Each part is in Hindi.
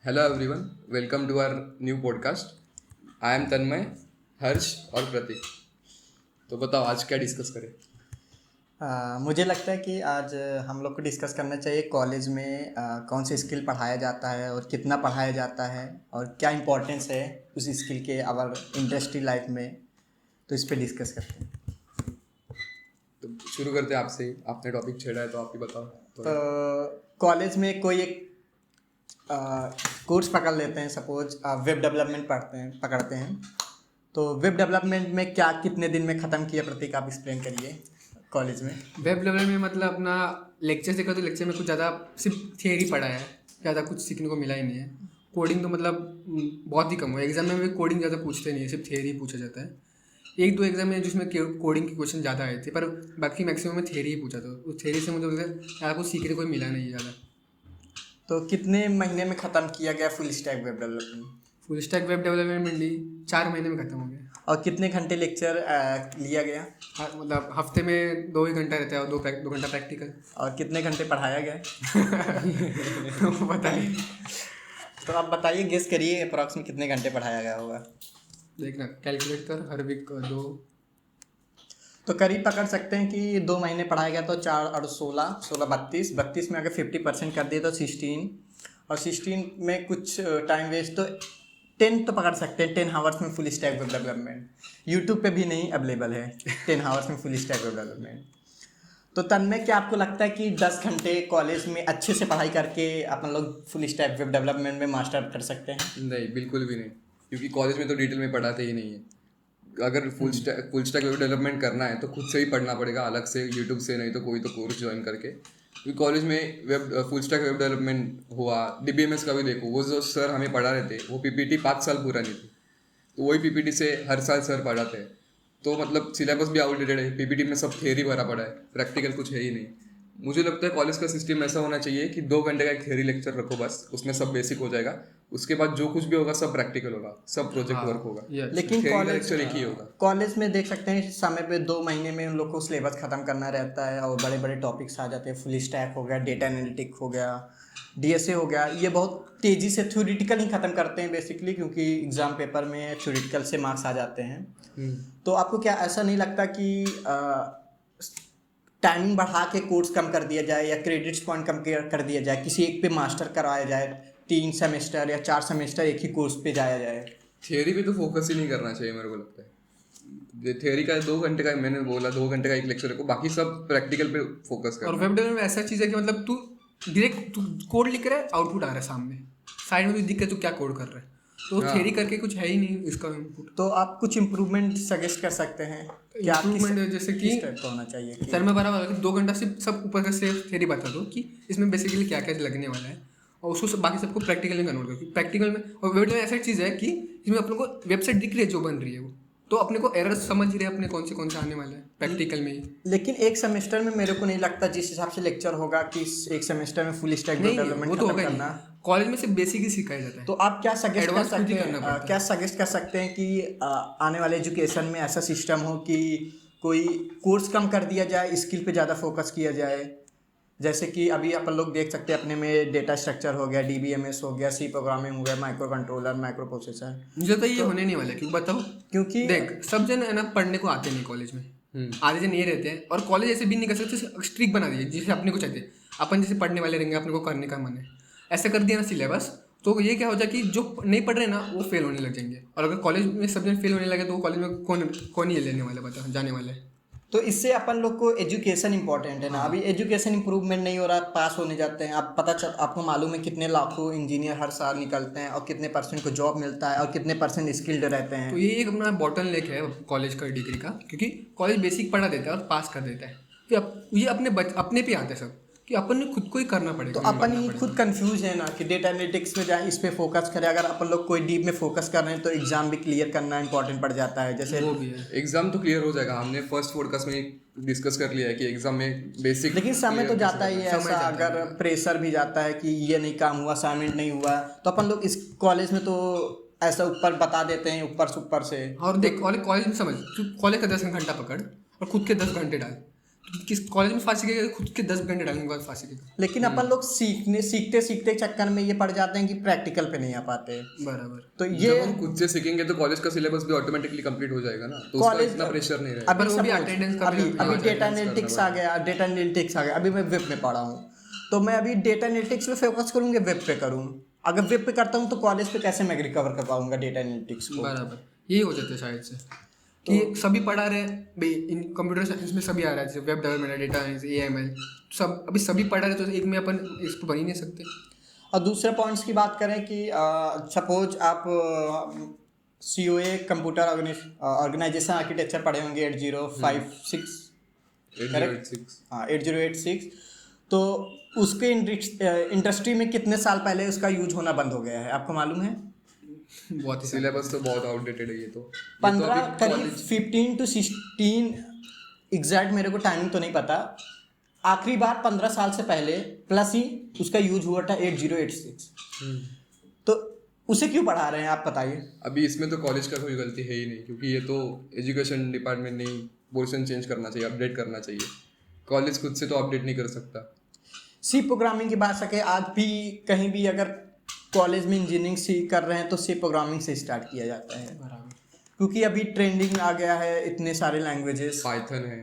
Hello everyone, welcome to our new podcast. I am Tanmay, Harsh और प्रतीक। तो बताओ आज क्या डिस्कस करें। मुझे लगता है कि आज हम लोग को डिस्कस करना चाहिए कॉलेज में कौन सी स्किल पढ़ाया जाता है और कितना पढ़ाया जाता है और क्या इम्पोर्टेंस है उस स्किल के आवर इंडस्ट्री लाइफ में। तो इस पे डिस्कस करते हैं। तो शुरू करते हैं आपसे ही। आपने टॉपिक छेड़ा है तो आप ही बताओ थोड़ा। कॉलेज में कोई एक कोर्स पकड़ लेते हैं, सपोज वेब डेवलपमेंट पकड़ते हैं। तो वेब डेवलपमेंट में क्या कितने दिन में ख़त्म किया, प्रतीक आप एक्सप्लेन करिए कॉलेज में। वेब लेवल में मतलब अपना लेक्चर देखा तो लेक्चर में कुछ ज़्यादा सिर्फ थियरी पढ़ा है, ज़्यादा कुछ सीखने को मिला ही नहीं है। कोडिंग तो मतलब बहुत ही कम हुआ। एग्जाम में भी कोडिंग ज़्यादा पूछते नहीं है, सिर्फ थियरी पूछा जाता है। एक दो एग्जाम में जिसमें कोडिंग के क्वेश्चन ज़्यादा आए थे, पर बाकी मैक्सिमम में थियरी ही पूछा था। उस थियरी से मुझे ज़्यादा कुछ सीखने को मिला नहीं है ज़्यादा। तो कितने महीने में ख़त्म किया गया full stack web development? Full stack web development में 4 महीने में ख़त्म हो गया। और कितने घंटे लेक्चर लिया गया? हाँ, मतलब हफ्ते में 2 ही घंटा रहता है और 2 घंटा प्रैक्टिकल। और कितने घंटे पढ़ाया गया? पता नहीं। तो आप बताइए, गेस करिए अप्रॉक्स में कितने घंटे पढ़ाया गया होगा। देखना कैलकुलेट कर, हर वीक 2। तो करीब पकड़ सकते हैं कि 2 महीने पढ़ाया गया, तो 4 और 16 16 32 32 में अगर 50% कर दिए तो 16, और 16 में कुछ टाइम वेस्ट, तो 10 तो पकड़ सकते हैं। 10 आवर्स में full stack web development YouTube पे भी नहीं अवेलेबल है। 10 आवर्स में फुल स्टैक वेब डेवलपमेंट। तो तन्मय, क्या आपको लगता है कि 10 घंटे कॉलेज में अच्छे से पढ़ाई करके अपन लोग फुल स्टैक वेब डेवलपमेंट में मास्टर कर सकते हैं? नहीं, बिल्कुल भी नहीं, क्योंकि कॉलेज में तो डिटेल में पढ़ाते ही नहीं है। अगर फुल स्टैक वेब डेवलपमेंट करना है तो खुद से ही पढ़ना पड़ेगा, अलग से यूट्यूब से नहीं तो कोई तो कोर्स ज्वाइन करके। क्योंकि कॉलेज में फुल स्टैक वेब डेवलपमेंट हुआ, DBMS का भी देखो, वो जो सर हमें पढ़ा रहे थे वो PPT 5 साल पुरानी थी। तो वही PPT से हर साल सर पढ़ाते हैं। तो मतलब सिलेबस भी आउटडेटेड है, PPT में सब थियरी भरा पड़ा है, प्रैक्टिकल कुछ है ही नहीं। मुझे लगता है कॉलेज का सिस्टम ऐसा होना चाहिए कि 2 घंटे का एक थियरी लेक्चर रखो, बस उसमें सब बेसिक हो जाएगा। उसके बाद जो कुछ भी होगा सब प्रैक्टिकल होगा, सब प्रोजेक्ट वर्क होगा। लेकिन थियरी का कॉलेज लेक्चर एक ही होगा। कॉलेज में देख सकते हैं समय पे 2 महीने में उन लोग को सिलेबस ख़त्म करना रहता है और बड़े बड़े टॉपिक्स आ जाते हैं। फुल स्टैक हो गया, डेटा एनालिटिक हो गया, DSA हो गया। ये बहुत तेज़ी से थ्योरेटिकल ही ख़त्म करते हैं बेसिकली, क्योंकि एग्ज़ाम पेपर में थ्योरेटिकल से मार्क्स आ जाते हैं। तो आपको क्या ऐसा नहीं लगता कि टाइमिंग बढ़ा के कोर्स कम कर दिया जाए या क्रेडिट्स पॉइंट कम कर दिया जाए, किसी एक पे मास्टर करवाया जाए, 3 सेमेस्टर या 4 सेमेस्टर एक ही कोर्स पे जाया जाए? थियरी पे तो फोकस ही नहीं करना चाहिए मेरे को लगता है। थियरी का 2 घंटे का, मैंने बोला 2 घंटे का एक लेक्चर रखो, बाकी सब प्रैक्टिकल पे फोकस और करना। वेब डेवलपमेंट में ऐसा चीज़ है कि मतलब तू डायरेक्ट तू कोड लिख रहा है, आउटपुट आ रहा है सामने, साइड में तुझे दिख रहा है तू क्या कोड कर रहा है। तो थियरी करके कुछ है ही नहीं इसका इनपुट। तो आप कुछ इम्प्रूवमेंट सजेस्ट कर सकते हैं कि आप इम्प्रूवमेंट जैसे कि किस टाइप का होना चाहिए कि सर मैं बराबर 2 घंटा सिर्फ सब ऊपर का सिर्फ थियरी बता दो कि इसमें बेसिकली क्या क्या लगने वाला है, और उसको बाकी सबको प्रैक्टिकल में कन्वर्ट करो। प्रैक्टिकल में और वेब में ऐसा चीज़ है कि इसमें अपने को वेबसाइट दिख रही है जो बन रही है वो, तो अपने को एरर समझ रहे हैं अपने कौन से आने वाले हैं प्रैक्टिकल में ही। लेकिन एक सेमेस्टर में मेरे को नहीं लगता जिस हिसाब से लेक्चर होगा कि एक सेमेस्टर में फुल स्टैक नहीं वो डेवलपमेंट तो खत्म होगा करना। ही, कॉलेज में सिर्फ बेसिक ही सिखाया जाता है। तो आप क्या सजेस्ट कर Advance खुद ही सकते करना हैं, पड़ता है। क्या सजेस्ट कर सकते हैं कि आने वाले एजुकेशन में ऐसा सिस्टम हो कि कोई कोर्स कम कर दिया जाए, स्किल पे ज़्यादा फोकस किया जाए? जैसे कि अभी अपन लोग देख सकते हैं अपने में डेटा स्ट्रक्चर हो गया, DBMS हो गया, C प्रोग्रामिंग हो गया, माइक्रो कंट्रोलर, माइक्रो प्रोसेसर। मुझे तो ये होने नहीं वाला है, क्यों बताओ? क्योंकि देख सब जन है ना पढ़ने को आते नहीं कॉलेज में, आधे जन ये रहते हैं। और कॉलेज ऐसे भी नहीं कर सकते, स्ट्रिक्ट बना दिए जिसे अपने को चाहिए। अपन जैसे पढ़ने वाले रहेंगे, अपने को करने का मन है, ऐसा कर दिया ना सिलेबस, तो ये क्या हो जाए कि जो नहीं पढ़ रहे ना वो फेल होने लग जाएंगे। और अगर कॉलेज में सब जन फेल होने लगे तो कॉलेज में कौन ये लेने वाला, बता जाने वाला है। तो इससे अपन लोग को एजुकेशन इंपॉर्टेंट है ना। अभी एजुकेशन इंप्रूवमेंट नहीं हो रहा, पास होने जाते हैं। आप आपको मालूम है कितने लाखों इंजीनियर हर साल निकलते हैं और कितने परसेंट को जॉब मिलता है और कितने परसेंट स्किल्ड रहते हैं। तो ये एक अपना बॉटल नेक है कॉलेज का डिग्री का, क्योंकि कॉलेज बेसिक पढ़ा देता है और पास कर देता है। फिर ये अपने पे आते हैं सब कि अपन ने खुद को ही करना पड़ेगा। तो अपन ही खुद कंफ्यूज है ना कि डेटा एनालिटिक्स में जाए, इस पे फोकस करें। अगर अपन लोग कोई डीप में फोकस कर रहे हैं तो एग्जाम भी क्लियर करना इंपॉर्टेंट पड़ जाता है। जैसे वो भी है, एग्जाम तो क्लियर हो जाएगा, हमने फर्स्ट पॉडकास्ट में डिस्कस कर लिया है कि एग्जाम में बेसिक। लेकिन समय तो जाता ही है ऐसा, अगर प्रेशर भी जाता है कि ये नहीं काम हुआ, असाइनमेंट नहीं हुआ, तो अपन लोग इस कॉलेज में तो ऐसा ऊपर बता देते हैं, ऊपर से। और देख कॉलेज में समझ, तू कॉलेज का 10 घंटा पकड़ और खुद के 10 घंटे डाल, किस कॉलेज में फास्ट सीखेगा, खुद के 10 घंटे डालने के बाद फास्ट सीखेगा। लेकिन अपन लोग सीखते सीखते चक्कर में ये पड़ जाते हैं कि प्रैक्टिकल पे नहीं आ पाते। बराबर। तो जब ये हम खुद से सीखेंगे तो कॉलेज का सिलेबस भी ऑटोमेटिकली कंप्लीट हो जाएगा ना, तो उसका कॉलेज इतना प्रेशर नहीं रहेगा। अभी पर वो भी suppose, attendance का भी अभी हाँ, डेटा attendance एनालिटिक्स करना आ गया, अभी मैं वेब में पढ़ा हूँ, तो मैं अभी डेटा एनालिटिक्स पे फोकस करूँगा, वेब पे करूँ। अगर वेब पे करता हूँ तो कॉलेज पे कैसे मैं रिकवर कर पाऊंगा डेटा एनालिटिक्स को? बराबर, यही हो जाता है शायद से कि सभी पढ़ा रहे हैं भाई, इन कंप्यूटर साइंस में सभी आ रहा है, जैसे web development, data science, AML, सब अभी सभी पढ़ा रहे, तो एक में अपन इसको बन ही नहीं सकते। और दूसरे पॉइंट्स की बात करें कि सपोज आप COA कंप्यूटर ऑर्गेनाइजेशन आर्किटेक्चर पढ़े होंगे 8056, 8086 हाँ 8086, तो उसके इंडस्ट्री में कितने साल पहले उसका यूज होना बंद हो गया है, आपको मालूम है? बहुत ही सिलेबस तो बहुत आउटडेटेड है ये तो। 15 करीब 15 to 16, एग्जैक्ट मेरे को टाइमिंग तो नहीं पता, आखिरी बार 15 साल से पहले प्लस ही उसका यूज हुआ था 8086। तो उसे क्यों पढ़ा रहे हैं आप बताइए? अभी इसमें तो कॉलेज का कोई गलती है ही नहीं, क्योंकि ये तो एजुकेशन डिपार्टमेंट ने पोर्शन चेंज करना चाहिए, अपडेट करना चाहिए। कॉलेज खुद से तो अपडेट नहीं कर सकता। सी प्रोग्रामिंग की बात सके, आज भी कहीं भी अगर कॉलेज में इंजीनियरिंग सीख कर रहे हैं तो सी प्रोग्रामिंग से स्टार्ट किया जाता है, बराबर। क्योंकि अभी ट्रेंडिंग आ गया है, इतने सारे लैंग्वेजेस, पाइथन है,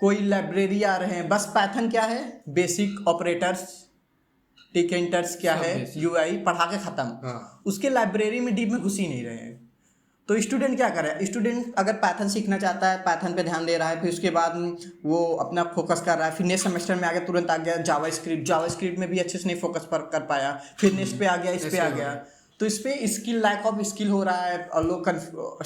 कोई लाइब्रेरी आ रहे हैं, बस पाइथन क्या है, बेसिक ऑपरेटर्स, टिकेंटर्स क्या सब है, basic। UI पढ़ा के ख़त्म। हाँ उसके लाइब्रेरी में डीप में घुस ही नहीं रहे हैं। तो स्टूडेंट क्या करे? स्टूडेंट अगर पाइथन सीखना चाहता है, पाइथन पे ध्यान दे रहा है, फिर उसके बाद वो अपना फोकस कर रहा है, फिर नेक्स्ट सेमेस्टर में आगे तुरंत आ गया जावास्क्रिप्ट में भी अच्छे से नहीं फोकस कर पाया, फिर नेक्स्ट पे आ गया, इस पे आ गया, तो इस पे स्किल, लैक ऑफ स्किल हो रहा है और लोग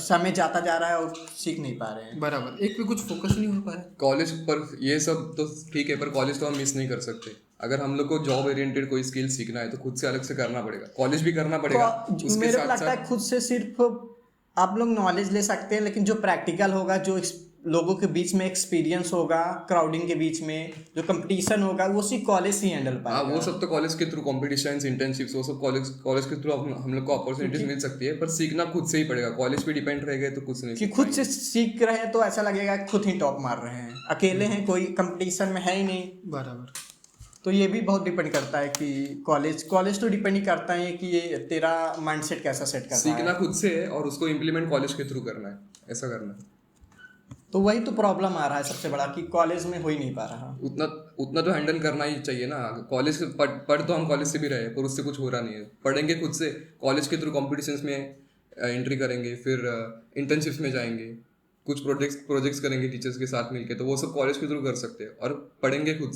समय जाता जा रहा है और सीख नहीं पा रहे हैं। बराबर, एक पे कुछ फोकस नहीं हो पा रहा है। कॉलेज पर ये सब तो ठीक है, पर कॉलेज तो हम मिस नहीं कर सकते। अगर हम लोग को जॉब ओरिएंटेड कोई स्किल सीखना है तो खुद से अलग से करना पड़ेगा, कॉलेज भी करना पड़ेगा। उसके मेरे को साथ लगता है खुद से सिर्फ आप लोग नॉलेज ले सकते हैं, लेकिन जो प्रैक्टिकल होगा, जो लोगों के बीच में एक्सपीरियंस होगा, क्राउडिंग के बीच में जो कंपटीशन होगा, वो सिर्फ कॉलेज से ही हैंडल हाँ, पाएगा। वो सब तो कॉलेज के थ्रू कॉम्पिटिशन्स, इंटर्नशिप्स, वो सब कॉलेज के थ्रू हम लोग को अपॉर्चुनिटीज मिल सकती है, पर सीखना खुद से ही पड़ेगा। कॉलेज पे डिपेंड रह गए तो कुछ नहीं कि सीख खुद से सीख रहे हैं तो ऐसा लगेगा कि खुद ही टॉप मार रहे हैं, अकेले हैं, कोई कंपटीशन में है ही नहीं। बराबर, तो ये भी बहुत डिपेंड करता है कि कॉलेज तो डिपेंड ही करता है कि ये तेरा माइंडसेट कैसा सेट करता है। सीखना खुद से है और उसको इम्प्लीमेंट कॉलेज के थ्रू करना है, ऐसा करना है। तो वही तो प्रॉब्लम आ रहा है सबसे बड़ा, कि कॉलेज में हो ही नहीं पा रहा। उतना तो हैंडल करना ही चाहिए ना। कॉलेज पढ़ तो हम कॉलेज से भी रहे, पर उससे कुछ हो रहा नहीं है। पढ़ेंगे खुद से, कॉलेज के थ्रू कॉम्पिटिशन्स में एंट्री करेंगे, फिर इंटर्नशिप्स में जाएंगे, कुछ प्रोजेक्ट्स करेंगे टीचर्स के साथ मिलके, तो वो सब कॉलेज के थ्रू कर सकते हैं। और पढ़ेंगे खुद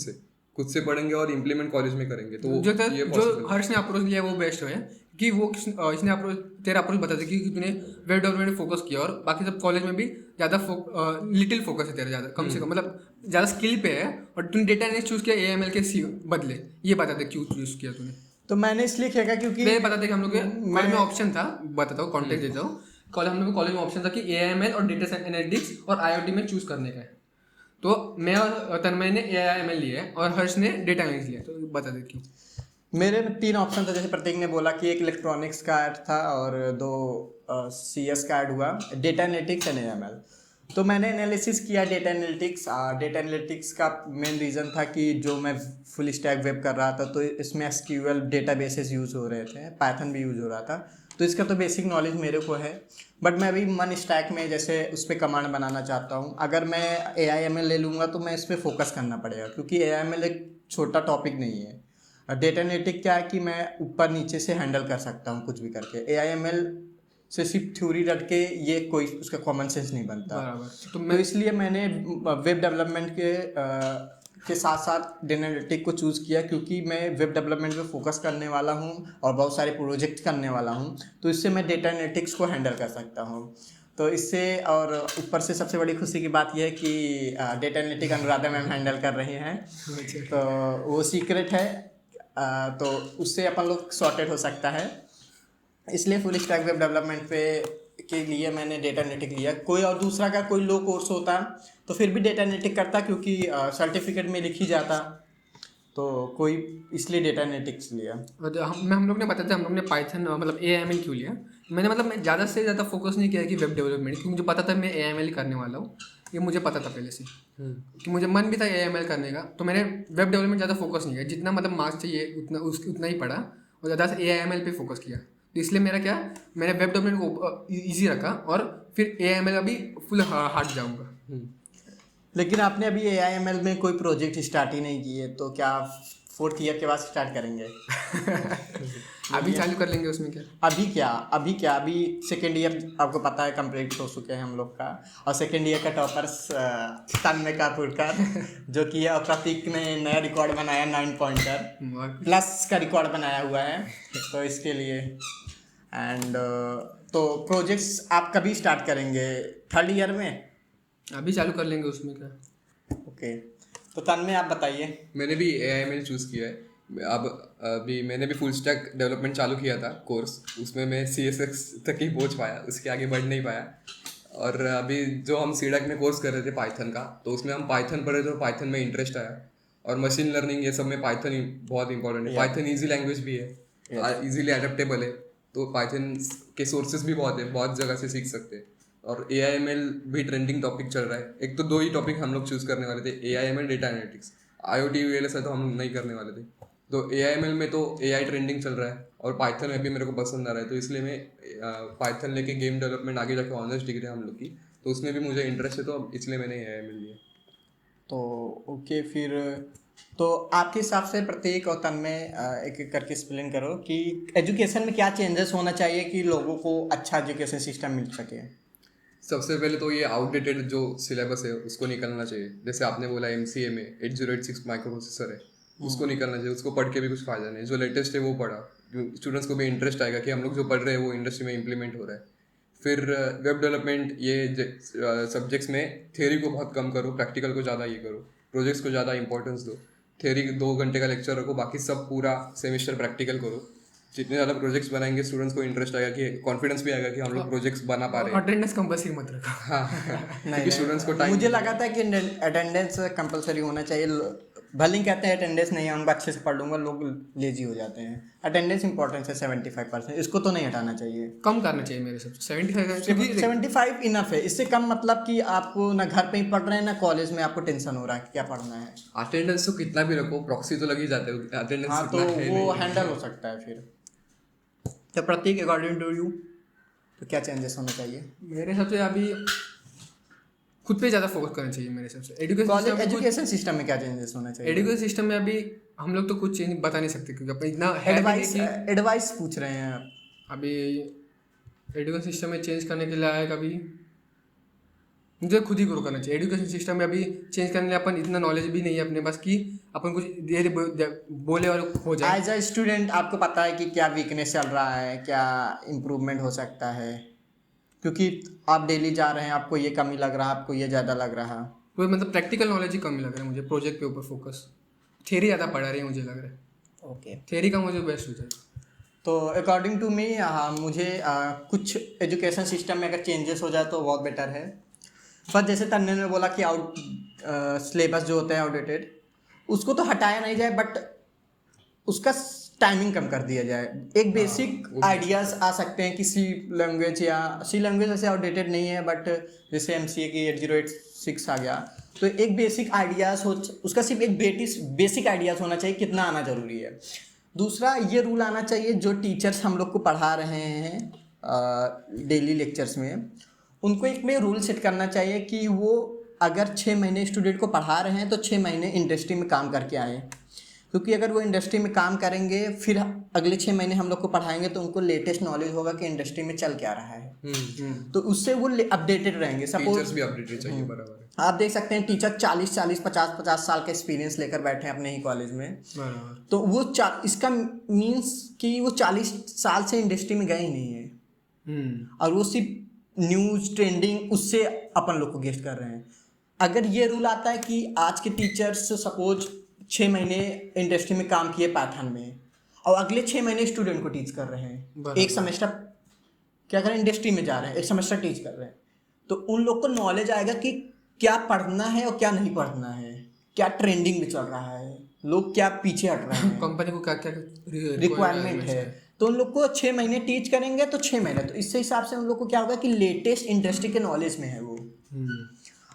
से पढ़ेंगे और इम्प्लीमेंट कॉलेज में करेंगे, तो जो ये जो possible है। हर्ष ने अप्रोच लिया वो बेस्ट है कि वो इसने अप्रोच, तेरा अप्रोच बता दे कि तूने वेब डेवलपमेंट में फोकस किया और बाकी सब कॉलेज में भी ज़्यादा लिटिल फोकस है तेरा, ज़्यादा कम से कम, मतलब ज़्यादा स्किल पे है, और तूने डेटा एनालिस्ट चूज़ किया AML के बदले। ये बता दे क्यों चूज़ किया तूने। तो मैंने इसलिए किया क्योंकि मैं बता दे कि हम लोग के कॉलेज में ऑप्शन था, बताता हूँ, कॉन्टेक्ट देता हूँ। हम लोग कॉलेज में ऑप्शन था कि AML और डेटा एनालिटिक्स और IoT में चूज़ करने का है। तो मैं और तन्मय ने AIML लिया है और हर्ष ने डेटा एनालिटिक्स लिया। तो बता दे क्यों। मेरे में 3 ऑप्शन था, जैसे प्रतीक ने बोला कि एक इलेक्ट्रॉनिक्स का ऐड था और 2 CS का ऐड हुआ, डेटा एनालिटिक्स एंड AML। तो मैंने एनालिसिस किया डेटा एनालिटिक्स का मेन रीज़न था कि जो मैं फुल स्टैक वेब कर रहा था तो इसमें SQL डेटाबेसेस यूज़ हो रहे थे, पाइथन भी यूज़ हो रहा था, तो इसका तो बेसिक नॉलेज मेरे को है। बट मैं अभी मन स्टैक में जैसे उस पर कमांड बनाना चाहता हूँ। अगर मैं AIML ले लूँगा तो मैं इस पर फोकस करना पड़ेगा, क्योंकि AIML एक छोटा टॉपिक नहीं है। डेटा एनालिटिक्स क्या है कि मैं ऊपर नीचे से हैंडल कर सकता हूँ कुछ भी करके। AIML से सिर्फ थ्योरी रट के ये कोई उसका कॉमन सेंस नहीं बनता। बराबर। तो इसलिए मैंने वेब डेवलपमेंट के साथ साथ डेटा एनालिटिक्स को चूज़ किया, क्योंकि मैं वेब डेवलपमेंट पे फोकस करने वाला हूँ और बहुत सारे प्रोजेक्ट करने वाला हूँ, तो इससे मैं डेटा एनालिटिक्स को हैंडल कर सकता हूँ। तो इससे, और ऊपर से सबसे बड़ी खुशी की बात यह है कि data analytics Anuradha ma'am handle कर रही हैं, तो वो सीक्रेट है, तो उससे अपन लोग सॉर्टेड हो सकता है। इसलिए फुल स्टैक वेब डेवलपमेंट पे के लिए मैंने डेटा एनालिटिक्स लिया। कोई और दूसरा का कोई लो कोर्स होता तो फिर भी डेटा एनालिटिक्स करता, क्योंकि सर्टिफिकेट में लिख ही जाता, तो कोई इसलिए डेटा एनालिटिक्स लिया। हम लोग ने बताया था, हम लोग ने पाइथन मतलब AIML क्यों लिया। मैं ज़्यादा से ज़्यादा फोकस नहीं किया कि वेब डेवलपमेंट, क्योंकि मुझे पता था मैं AIML करने वाला हूँ। ये मुझे पता था पहले से कि मुझे मन भी था AML करने का, तो मैंने वेब डेवलपमेंट ज़्यादा फोकस नहीं किया, जितना मतलब मार्क्स चाहिए उतना ही पढ़ा और ज़्यादा से AML पे फोकस किया। तो इसलिए मेरा क्या, मैंने वेब डेवलपमेंट को ईजी रखा और फिर AML अभी फुल हार्ड जाऊँगा। लेकिन आपने अभी AIML में कोई प्रोजेक्ट स्टार्ट ही नहीं किए, तो क्या 4th ईयर के बाद स्टार्ट करेंगे? अभी चालू कर लेंगे उसमें क्या। अभी सेकेंड ईयर आपको पता है कंप्लीट हो चुके हैं हम लोग का, और सेकेंड ईयर का टॉपर्स तन्मय कापुरकर जो कि प्रतीक ने नया रिकॉर्ड बनाया 9 पॉइंटर प्लस का रिकॉर्ड बनाया हुआ है, तो इसके लिए एंड तो प्रोजेक्ट्स आप कभी स्टार्ट करेंगे? 3rd ईयर में? अभी चालू कर लेंगे उसमें क्या। ओके, तो तन्मय आप बताइए। मैंने भी AIML चूज़ किया है। अब अभी मैंने भी फुल स्टैक डेवलपमेंट चालू किया था कोर्स, उसमें मैं CSS तक ही पहुंच पाया, उसके आगे बढ़ नहीं पाया। और अभी जो हम सीडैक में कोर्स कर रहे थे पाइथन का, तो उसमें हम पाइथन पढ़े थे, पाइथन में इंटरेस्ट आया। और मशीन लर्निंग ये सब में पाइथन ही बहुत इंपॉर्टेंट है। पाइथन ईजी लैंग्वेज भी है, ईजिली एडेप्टेबल है, तो पाइथन के सोर्सेज भी बहुत है, बहुत जगह से सीख सकते हैं। और AIML भी ट्रेंडिंग टॉपिक चल रहा है। एक तो 2 ही टॉपिक हम लोग चूज़ करने वाले थे, AIML, data analytics. IoT VLSI तो हम नहीं करने वाले थे। तो AIML में तो AI ट्रेंडिंग चल रहा है और पाइथन में भी मेरे को पसंद आ रहा है, तो इसलिए मैं पाइथन लेके गेम डेवलपमेंट आगे जाके ऑनर्स डिग्री है हम लोग की, तो उसमें भी मुझे इंटरेस्ट है, तो इसलिए मैंने AIML लिया। तो ओके, फिर तो आपके हिसाब से प्रत्येक और तन्मय एक एक करके एक्सप्लेन करो कि एजुकेशन में क्या चेंजेस होना चाहिए कि लोगों को अच्छा एजुकेशन सिस्टम मिल सके। सबसे पहले तो ये आउटडेटेड जो सिलेबस है उसको निकलना चाहिए। जैसे आपने बोला MCA में 8086 माइक्रो प्रोसेसर है, उसको निकलना चाहिए। उसको पढ़ के भी कुछ फायदा नहीं, जो लेटेस्ट है वो पढ़ा, स्टूडेंट्स को भी इंटरेस्ट आएगा कि हम लोग जो पढ़ रहे हैं वो इंडस्ट्री में इंप्लीमेंट हो रहा है। फिर वेब डेवलपमेंट, ये सब्जेक्ट्स में थ्योरी को बहुत कम करो, प्रैक्टिकल को ज़्यादा ये करो, प्रोजेक्ट्स को ज़्यादा इंपॉर्टेंस दो। थ्योरी 2 घंटे का लेक्चर रखो, बाकी सब पूरा सेमेस्टर प्रैक्टिकल करो। जितने ज़्यादा प्रोजेक्ट्स बनाएंगे स्टूडेंट्स को इंटरेस्ट आएगा, कि कॉन्फिडेंस भी आएगा कि हम लोग प्रोजेक्ट्स बना पा रहे हैं। अटेंडेंस कंपल्सरी मत रखो। हाँ, क्योंकि स्टूडेंट्स को टाइम, मुझे लगा था कि अटेंडेंस कंपलसरी होना चाहिए। भले ही कहते हैं अटेंडेंस नहीं आऊँगा, अच्छे से पढ़ लूँगा, लोग लेजी हो जाते हैं। अटेंडेंस इंपॉर्टेंस है 75%, इसको तो नहीं हटाना चाहिए, कम करना चाहिए मेरे हिसाब से। 75 इनफ है। इससे कम मतलब कि आपको ना घर पे ही पढ़ रहे हैं ना कॉलेज में आपको टेंशन हो रहा है कि क्या पढ़ना है। अटेंडेंस तो कितना भी रखो, प्रॉक्सी तो लग ही जाते हैं, अटेंडेंस हाँ, तो वो हैंडल हो सकता है। फिर तो प्रतीक, अकॉर्डिंग टू यू तो क्या चेंजेस होना चाहिए? मेरे हिसाब से अभी खुद पे ज़्यादा फोकस करना चाहिए मेरे हिसाब से। एजुकेशन सिस्टम में क्या चेंजेस होना चाहिए? एजुकेशन सिस्टम में अभी हम लोग तो कुछ चेंज बता नहीं सकते, क्योंकि अपना इतना है एडवाइस पूछ रहे हैं आप। अभी एजुकेशन सिस्टम में चेंज करने के लिए आए, कभी मुझे खुद ही ग्रो करना चाहिए। एजुकेशन सिस्टम में अभी चेंज करने के लिए अपन इतना नॉलेज भी नहीं है अपने पास कि अपन कुछ धीरे बोले और हो जाए। एज अ स्टूडेंट आपको पता है कि क्या वीकनेस चल रहा है, क्या इम्प्रूवमेंट हो सकता है, क्योंकि आप डेली जा रहे हैं, आपको ये कमी लग रहा है, आपको ये ज़्यादा लग रहा है। तो मतलब प्रैक्टिकल नॉलेज ही कमी लग रहा है मुझे, प्रोजेक्ट पे ऊपर फोकस। थ्योरी ज़्यादा पढ़ा रही है मुझे लग रहा है। ओके, थ्योरी का मुझे बेस्ट हो जाए। तो अकॉर्डिंग टू मी मुझे कुछ एजुकेशन सिस्टम में अगर चेंजेस हो जाए तो बहुत बेटर है। पर जैसे तन्मय ने बोला कि सिलेबस जो होता है आउटडेटेड, उसको तो हटाया नहीं जाए, बट उसका टाइमिंग कम कर दिया जाए। एक बेसिक आइडियाज़ आ सकते हैं कि सी लैंग्वेज ऐसे आउटडेटेड नहीं है, बट जैसे MCA की 8086 आ गया, तो एक बेसिक आइडियाज़ हो, उसका सिर्फ एक बेसिक आइडियाज़ होना चाहिए, कितना आना ज़रूरी है। दूसरा ये रूल आना चाहिए, जो टीचर्स हम लोग को पढ़ा रहे हैं डेली लेक्चर्स में, उनको एक में रूल सेट करना चाहिए कि वो अगर 6 महीने स्टूडेंट को पढ़ा रहे हैं तो 6 महीने इंडस्ट्री में काम करके आए, क्योंकि अगर वो इंडस्ट्री में काम करेंगे फिर अगले 6 महीने हम लोग को पढ़ाएंगे तो उनको लेटेस्ट नॉलेज होगा कि इंडस्ट्री में चल क्या रहा है। तो उससे वो अपडेटेड रहेंगे। टीचर्स भी अपडेटेड चाहिए, बराबर है। आप देख सकते हैं टीचर 40 50 साल का एक्सपीरियंस लेकर बैठे हैं अपने ही कॉलेज में, तो वो इसका मीन्स कि वो 40 साल से इंडस्ट्री में गए ही नहीं है, और वो सिर्फ न्यूज़ ट्रेंडिंग उससे अपन लोग को गेस्ट कर रहे हैं। अगर ये रूल आता है कि आज के टीचर्स सपोज 6 महीने इंडस्ट्री में काम किए पाइथन में, और अगले 6 महीने स्टूडेंट को टीच कर रहे हैं, एक सेमेस्टर क्या करें इंडस्ट्री में जा रहे हैं, एक सेमेस्टर टीच कर रहे हैं, तो उन लोग को नॉलेज आएगा कि क्या पढ़ना है और क्या नहीं पढ़ना है, क्या ट्रेंडिंग में चल रहा है, लोग क्या पीछे हट रहे हैं, कंपनी को क्या क्या रिक्वायरमेंट है। तो उन लोग को 6 महीने टीच करेंगे तो 6 महीने, तो इससे हिसाब से उन लोग को क्या होगा कि लेटेस्ट इंडस्ट्री के नॉलेज में है वो।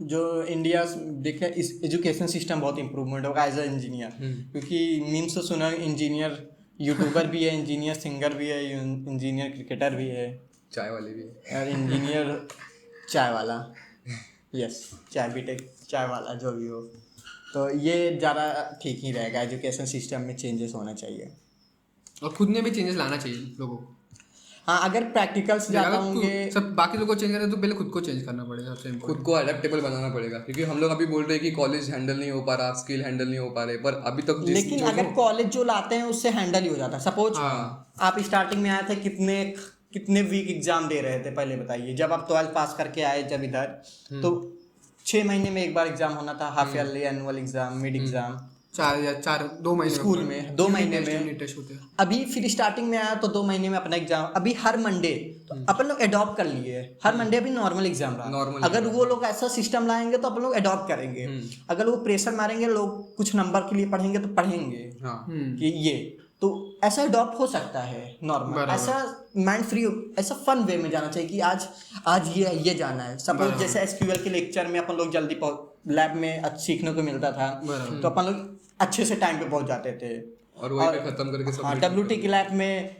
जो इंडिया देखे इस एजुकेशन सिस्टम बहुत इम्प्रूवमेंट होगा एज अ इंजीनियर, क्योंकि मीम्स तो सुना इंजीनियर यूट्यूबर भी है, इंजीनियर सिंगर भी है, इंजीनियर क्रिकेटर भी है, चाय वाले भी है। और इंजीनियर चाय वाला, यस चाय बीटेक चाय वाला जो भी हो। तो ये ज़्यादा ठीक ही रहेगा, एजुकेशन सिस्टम में चेंजेस होना चाहिए और खुद ने भी चेंजेस लाना चाहिए लोगों को। हाँ, अगर प्रैक्टिकल्स ज़्यादा अगर होंगे, सब बाकी लोगों को चेंज करें तो पहले खुद को चेंज करना पड़ेगा सबसे important। खुद को अडेप्टेबल बनाना पड़ेगा, क्योंकि हम लोग अभी बोल रहे हैं कि कॉलेज हैंडल नहीं हो पा रहा, स्किल हैंडल नहीं हो पा रहे, पर अभी तक लेकिन अगर कॉलेज जो लाते हैं उससे हैंडल ही हो जाता है। सपोज हाँ। आप स्टार्टिंग में आए थे, कितने वीक एग्जाम दे रहे थे पहले बताइए। जब आप 12 पास करके आए जब इधर, तो 6 महीने में एक बार एग्जाम होना था, half yearly, annual exam, mid exam, 2 महीने स्कूल में 2 महीने में। टेस्ट होते हैं। अभी फिर स्टार्टिंग में आया तो 2 महीने में अपना एग्जाम। अभी हर मंडे तो अपन लोग अडॉप्ट कर लिए, हर मंडे अभी नॉर्मल एग्जाम रहा। Normal अगर वो लोग ऐसा सिस्टम लाएंगे तो अपन लोग अडॉप्ट करेंगे। अगर वो प्रेशर मारेंगे, लोग कुछ नंबर के लिए पढ़ेंगे तो पढ़ेंगे हाँ कि ये तो ऐसा अडॉप्ट हो सकता है नॉर्मल, ऐसा माइंड फ्री, ऐसा फन वे में जाना चाहिए कि आज ये जाना है। सपोज जैसे एसक्यूएल के लेक्चर में अपन लोग जल्दी लैब में सीखने को मिलता था, तो अपन लोग अच्छे से टाइम पे पहुंच जाते थे और वही पे खत्म करके सब। हाँ, WT की लैब में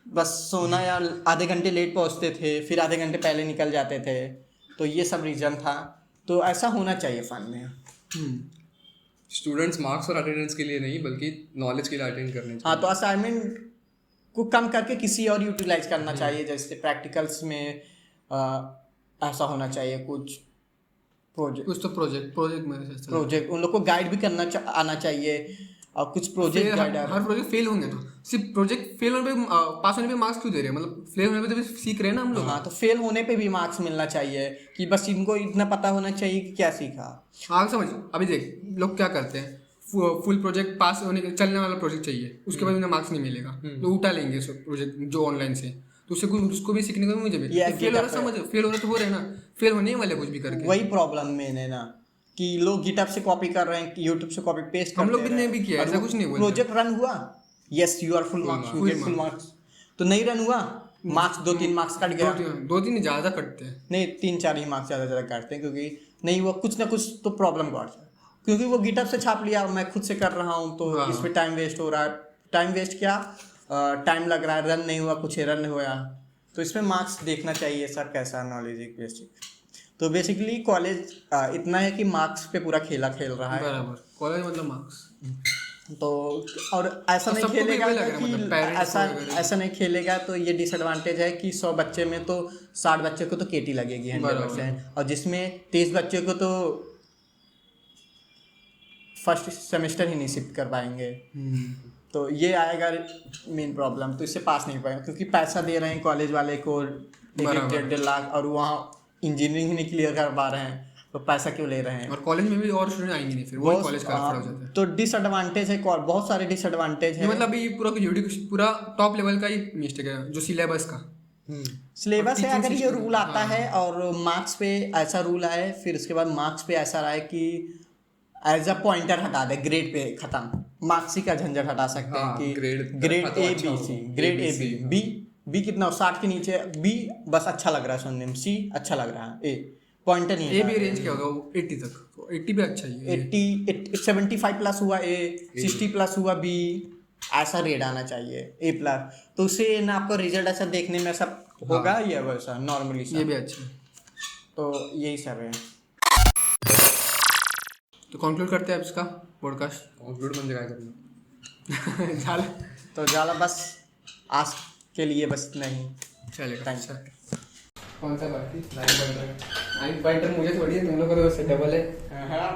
बस सोना या आधे घंटे लेट पहुंचते थे, फिर आधे घंटे पहले निकल जाते थे। तो ये सब रीज़न था। तो ऐसा होना चाहिए फन में। स्टूडेंट्स मार्क्स और अटेंडेंस के लिए नहीं, बल्कि नॉलेज के लिए अटेंड करने चाहिए। हाँ, तो असाइनमेंट को कम करके किसी और यूटिलाइज करना चाहिए। जैसे प्रैक्टिकल्स में ऐसा होना चाहिए, कुछ प्रोजेक्ट में उन लोग को गाइड भी करना आना चाहिए, और कुछ प्रोजेक्ट गाइड। हर प्रोजेक्ट फेल होंगे तो सिर्फ प्रोजेक्ट फेल होने पे पास होने पे मार्क्स क्यों दे रहे हैं? मतलब फेल होने पे तो भी सीख रहे हैं ना हम लोग। हाँ, तो फेल होने पे भी मार्क्स मिलना चाहिए कि बस इनको इतना पता होना चाहिए कि क्या सीखा। हाँ समझ। अभी देख लोग क्या करते हैं, फुल प्रोजेक्ट पास होने के चलने वाला प्रोजेक्ट चाहिए, उसके बाद उन्हें मार्क्स नहीं मिलेगा तो उठा लेंगे प्रोजेक्ट जो ऑनलाइन से, तो उसको भी सीखने को मुझे भी फेल हो रहा, समझ फेल हो रहा तो हो रहे ना, फेल होने वाले कुछ भी करके। वही प्रॉब्लम में है ना कि लोग गिटहब से कॉपी कर रहे हैं, यूट्यूब से कॉपी पेस्ट हम लोग ने भी किया, ऐसा कुछ नहीं बोलते। प्रोजेक्ट रन हुआ, yes you are full marks, you get full marks. तो नहीं रन हुआ, मार्क्स 2-3 मार्क्स कट गया। 2-3 ज़्यादा कटते हैं, नहीं 3-4 ही मार्क्स ज़्यादा काटते हैं, क्योंकि नहीं हुआ कुछ ना कुछ तो प्रॉब्लम काट है, क्योंकि वो गिटहब से छाप लिया, मैं खुद से कर रहा हूँ, तो हाँ। इसमें टाइम वेस्ट हो रहा है। टाइम वेस्ट क्या, टाइम लग रहा है, रन नहीं हुआ, कुछ एरर नहीं हुआ। तो इसमें मार्क्स देखना चाहिए सर, कैसा नॉलेज है बेसिक। तो बेसिकली कॉलेज इतना है कि मार्क्स पे पूरा खेल रहा है। बराबर, कॉलेज मतलब मार्क्स। तो और ऐसा नहीं खेलेगा कि मतलब ऐसा नहीं खेलेगा तो ये डिसएडवांटेज है कि 100 बच्चे में तो 60 बच्चे को तो केटी लगेगी 100%, और जिसमें 30 बच्चे को तो फर्स्ट सेमेस्टर ही नहीं शिफ्ट कर पाएंगे। तो ये आएगा मेन प्रॉब्लम। तो इससे पास नहीं पाएंगे, क्योंकि पैसा दे रहे हैं कॉलेज वाले को 1-1.5 लाख, और वहाँ इंजीनियरिंग ही नहीं क्लियर कर पा रहे हैं, तो पैसा क्यों ले रहे हैं? और कॉलेज में भी और स्टूडेंट आएंगे नहीं, फिर वो कॉलेज का हो जाता है। तो डिसएडवांटेज है, बहुत सारे डिसएडवांटेज है। मतलब ये पूरा टॉप लेवल का ही मिस्टेक है जो सिलेबस का सिलेबस है। अगर ये रूल आता है और मार्क्स पे ऐसा रूल आए, फिर उसके बाद मार्क्स पे ऐसा रहा है कि एज अ पॉइंटर हटा दे, ग्रेड पे खत्म, मार्क्स ही का झंझट हटा सकते हैं कि grade A B C, grade A B, B कितना 60 के नीचे, B बस अच्छा लग रहा है सुनने में, C अच्छा लग रहा है, A पॉइंटर नहीं है। A भी रेंज क्या होगा 80 तक, तो 80 भी अच्छा ही है। 75 प्लस हुआ A, 60 प्लस हुआ B, ऐसा रेट आना चाहिए A+। तो उससे ना आपका रिजल्ट ऐसा देखने में ऐसा होगा या वैसा नॉर्मली। ये भी अच्छा है। तो यही सब है। तो कंक्लूड करते हैं इसका पॉडकास्ट। कंक्लूड म्हणजे काय करणार झालं तो ज़्यादा बस आज के लिए बस नहीं चलेगा। थैंक्स। कौन सा बाकी 9 पॉइंटर मुझे थोड़ी है, तुम लोग का तो डबल है। हाँ